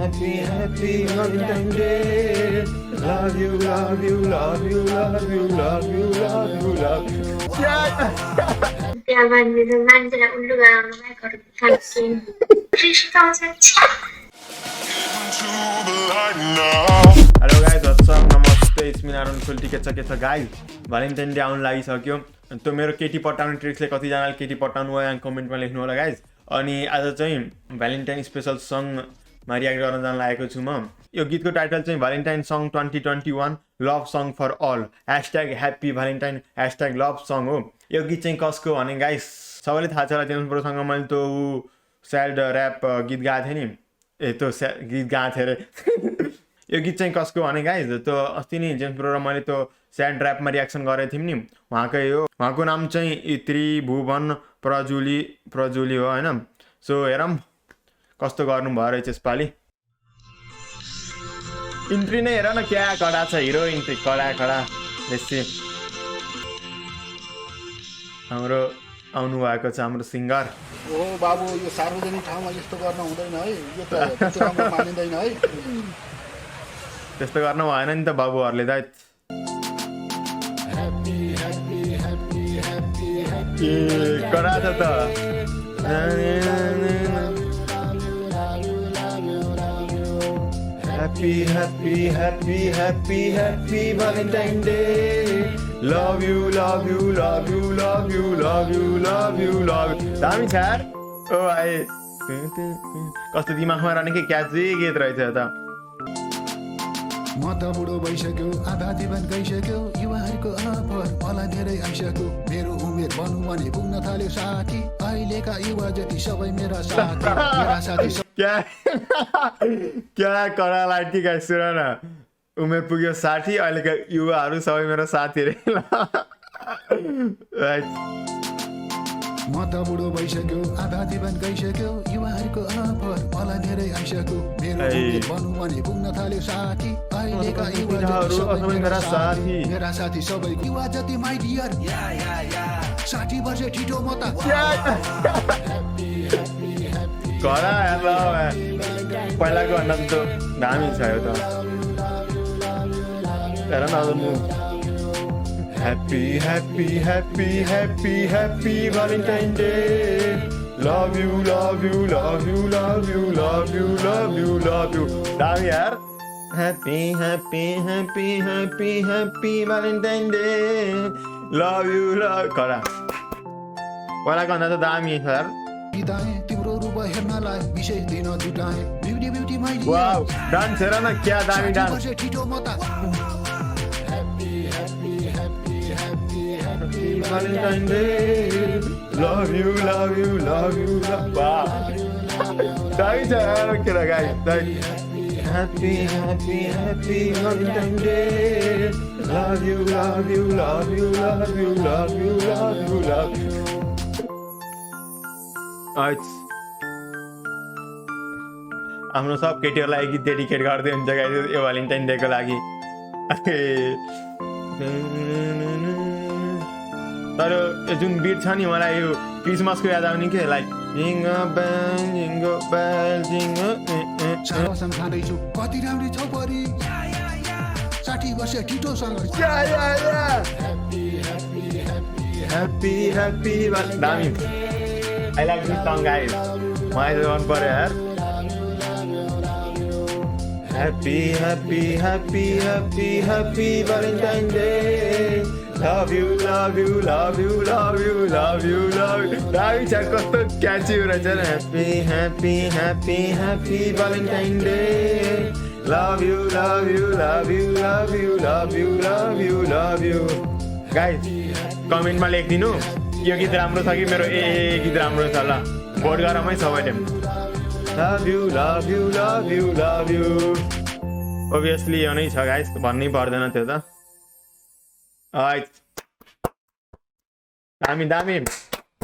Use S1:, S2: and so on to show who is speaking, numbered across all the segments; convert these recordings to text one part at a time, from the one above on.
S1: happy, happy Valentine's Day. Love you, love you, love you, love you, love you, love you, love you.
S2: त्यहाँ मान्छेले मान्छेलाई उल्लु गराउनु बाहेक अरू
S1: हेलो गाइज, व्हाट्सअप, नमस्ते, इट्स मी नारायण फुल। के छ गाइज, भ्यालेन्टाइन डे आउनु लागिसक्यो। त्यो मेरो केटी पटाउने ट्रिक्सले कतिजनाले केटी पटाउनु भयो कमेन्टमा लेख्नु होला गाइज। अनि आज चाहिँ भ्यालेन्टाइन स्पेसल सङमा रियाक्ट गर्न जान लागेको छु म। यो गीतको टाइटल चाहिँ valentine song 2021 love song for all #happy valentine #love song हो। यो गीत चाहिँ कसको भने गाइज सबैले थाहा छ होला, जेम्स ब्रोसँग मैले त्यो स्याड ऱ्याप गीत गाएको थिएँ नि, त्यो गीत गाएको थिएँ अरे। यो गीत चाहिँ कसको भने गाइज त्यो अस्ति नि जेम्स ब्रो र मैले त्यो स्याड ऱ्यापमा रियाक्सन गरेको थियौँ नि, उहाँकै हो। उहाँको नाम चाहिँ त्रिभुवन प्रजुली हो होइन। सो हेरौँ कस्तो गर्नुभयो रहेछ यसपालि। इन्ट्री नै हेर न, क्या कडा छ हिरो इन्ट्री, कडा बेसी। हाम्रो आउनुभएको छ हाम्रो सिङ्गर।
S3: ओ बाबु, यो सार्वजनिक ठाउँमा यस्तो गर्न हुँदैन है, यो त त्यति राम्रो मानिँदैन है।
S1: त्यस्तो गर्न भएन नि त बाबुहरूले त। कडा छ त। Happy, happy, happy, happy, happy Valentine's Day. Love you, love you, love you, love you, love you, love you, love you. दामी छ यार। ओ भाइ कस्तो दिमागमा रहने के क्या चाहिँ गीत रहेछ त।
S3: म त बुढो भइसक्यो, आधा जीवन गइसक्यो, युवाहरूको अफर मलाई धेरै आइसक्यो। मेरो उमेर भनौँ भने पुग्न थाल्यो 60। अहिलेका युवा जति सबै मेरा साथी
S1: क्या कडा लाइटी गाइस, सुन न। उमेर पुग्यो 60, अहिलेका युवाहरू सबै मेरो साथीहरू।
S3: म त बुढो भइसक्यो, आधा जीवन गइसक्यो, युवाहरूको अफर मलाई धेरै आइसक्यो। मेरो उमेर भनौँ भने पुग्न थाल्यो 60। अहिलेका युवा जति सबै मेरा साथी सबै युवा जति माइ डियर 60 वर्ष ठिटो म त।
S1: कडा पहिलाको भन्दा त दामी छ यो त। हेर न Happy, happy, happy, happy, happy Valentine's Day. Love you, love you, love you, love you, love you, love you, love you. दामी यार। Happy, happy, happy, happy, happy Valentine's Day. Love you, love. कडा पहिलाको भन्दा त दामी छ यार।
S3: तिम्रो रूप हेर्नलाई विशेष दिन जुटाए। Beauty my dear.
S1: Wow, dance हेर न, क्या दामी डान्स।
S3: ठिटो म त।
S1: Valentine's Day. Love you, love you, love you, love. Wow. दामी छ यार केटा guys. Happy, happy, happy Valentine's Day. Love you, love you, love you, love you, love you, love you, love you. हाम्रो सब केटीहरूलाई गीत dedicate गर्दै हुन्छ guys यो भ्यालेन्टाइन डेको लागि। तर यो जुन बिट छ नि, मलाई यो क्रिसमसको याद आउने के, लाइक जिङ्गो बेल
S3: सारोसँग खाँदैछु, कति राम्री छौ परी 60 वर्ष ठिटोसँग।
S1: ह्याप्पी ह्याप्पी दामी। I like this song guys, मलाई चाहिँ मन पर्यो यार। Happy, happy, happy, happy, happy Valentine's Day. Love you, love you, love you, love you, love you, love you. दामी छ, कस्तो क्याची रहेछ नि। Happy, happy, happy, happy Valentine's Day. Love you, love you, love you, love you, love you, love you, love you. Guys कमेन्टमा लेखिदिनु यो गीत राम्रो छ कि मेरो गीत राम्रो छ, ल भोट गरौँ है सबैले। Love you, love you, love you, love you. Obviously यो नै छ गाइस, भन्नै पर्दैन त्यो त।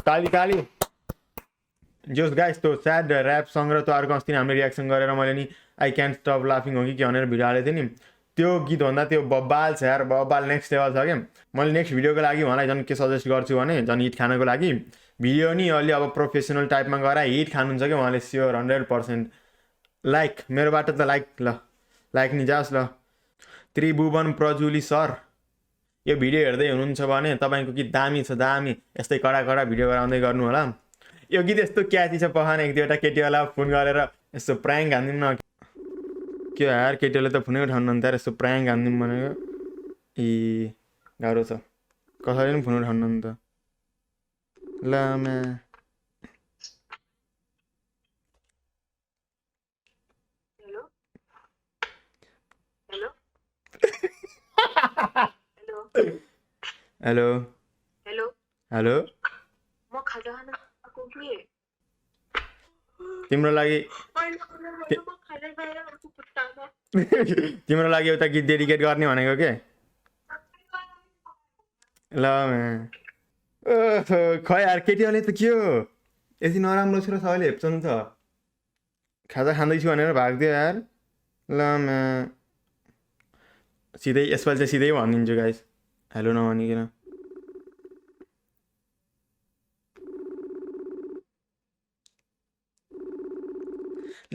S1: दामी काली जोस गाइस। त्यो स्याड ऱ्याप सङ र त्यो अर्को अस्ति हामीले रियाक्सन गरेर मैले नि आई क्यान्ट स्टप लाफिङ हो कि के भनेर भिडियो हालेको थिएँ नि, त्यो गीत भन्दा त्यो बब्बाल छ यार, बब्बाल नेक्स्ट लेभल छ क्या। मैले नेक्स्ट भिडियोको लागि उहाँलाई झन् के सजेस्ट गर्छु भने, झन् हिट खानको लागि भिडियो नि अलि अब प्रोफेसनल टाइपमा गएर हिट खानुहुन्छ क्या उहाँले, स्योर 100%। लाइक मेरोबाट त लाइक ल लाइक नि जाओस् ल। त्रिभुवन प्रजुली सर यो भिडियो हेर्दै हुनुहुन्छ भने तपाईँको गीत दामी छ दामी, यस्तै कडा कडा भिडियो गराउँदै गर्नु होला। यो गीत यस्तो क्याची छ पखान एक दुईवटा केटीवाला फोन गरेर यस्तो प्राङ्क हानिदिउँ न के यार, केटीहरूले त फोनै उठाउनु त यस्तो प्राङ्क हानिदिउँ भनेको। ए गाह्रो छ, कसैले पनि फोन उठाउनु नि त। ल म्या हेलो
S2: हेलो
S1: हेलो
S2: म खाजा खान आएको कि
S1: तिम्रो लागि तिम्रो लागि एउटा गीत डेडिकेट गर्ने भनेको के। ल खै यार केटीहरूले त के हो यति नराम्रो छ र सबैले हेप्छन् त। खाजा खाँदैछु भनेर भागिदियो यार। ल म्या सिधै यसपालि चाहिँ सिधै भनिदिन्छु गाइस, हेलो नभनिकन।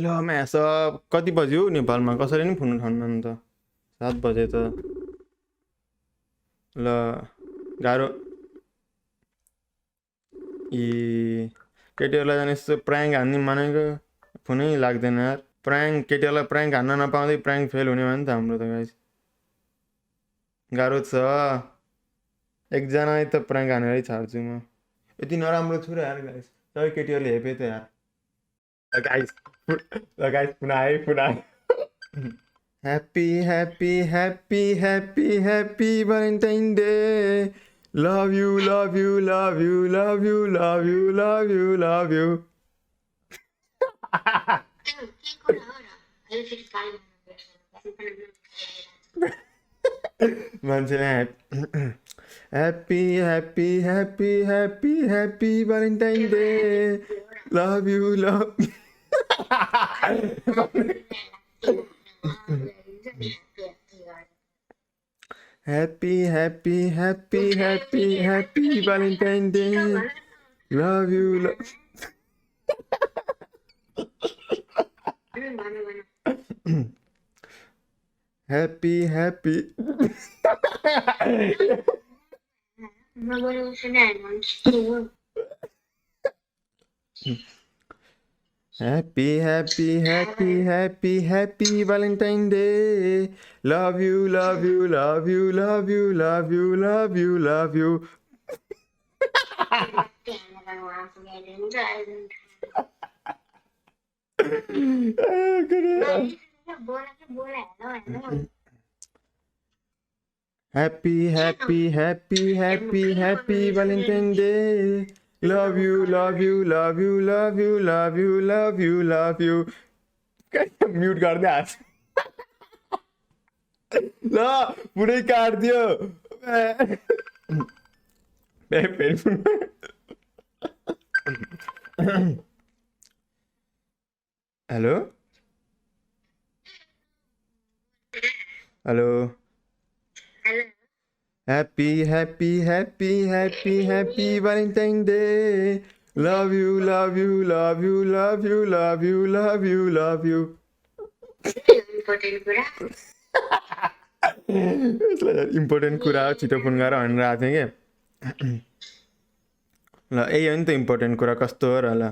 S1: ल म्या सब कति बज्यो नेपालमा, कसैले नि फोन उठाउनु नि त, 7 बजे त। ल गाह्रो ए केटीहरूलाई झन् यस्तो प्राङ्क हान्दिउँ भनेको फोनै लाग्दैन यार। प्राङ्क केटीहरूलाई प्राङ्क हान्न नपाउँदै प्राङ्क फेल हुने भयो नि त हाम्रो त गाइस, गाह्रो छ। एकजना त प्राङ्क हानेरै छाड्छु म, यति नराम्रो छु र यार गाइस, सबै केटीहरूले हेपे त यार। गाइस पुनः आयो। Happy happy happy happy happy Valentine day, love you love you love you love you love you love you love you. मान्छेले happy happy happy happy happy Valentine day, love you love Happy, happy, happy, happy, happy Valentine Day. Love you, love. Happy, happy. Happy, happy, happy, happy, happy Valentine Day. Love you, love you, love you, love you, love you, love you, love you. Happy, happy, happy, happy, happy Valentine Day. Love you, love you, love you, love you, love you, love you, love you. Mute कर they आज। ल पुरै काट दियो। Hello hello Happy, happy, happy, happy, happy Valentine Day. Love you, love you, love you, love you, love you, love you, love you. Important कुरा हो, छिटो phone गरेर भनेर आएको थिएँ कि। ल यही हो नि त इम्पोर्टेन्ट कुरा, कस्तो हो र। ल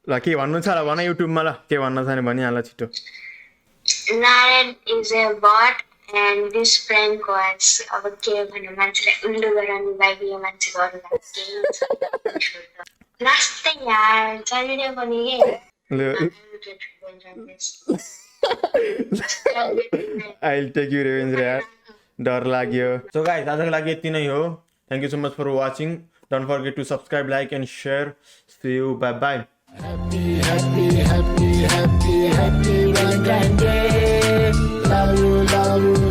S1: ल के भन्नु छ ल भन युट्युबमा, ल के भन्न छ भने भनिहाल छिटो।
S2: Naren is a bot and this prank was अब के भन्नु मान्छेलाई उल्लु गराउनु लागि यो मान्छे गर्नु लास्ट यार चलिरह्यो पनि के।
S1: I'll take you revenge रे यार, डर लाग्यो। सो गाइस आजको लागि यति नै हो। Thank you so much for watching. Don't forget to subscribe, like and share. See you, bye bye.
S3: Happy, happy, happy, happy, happy Valentine Day. Love you, love you.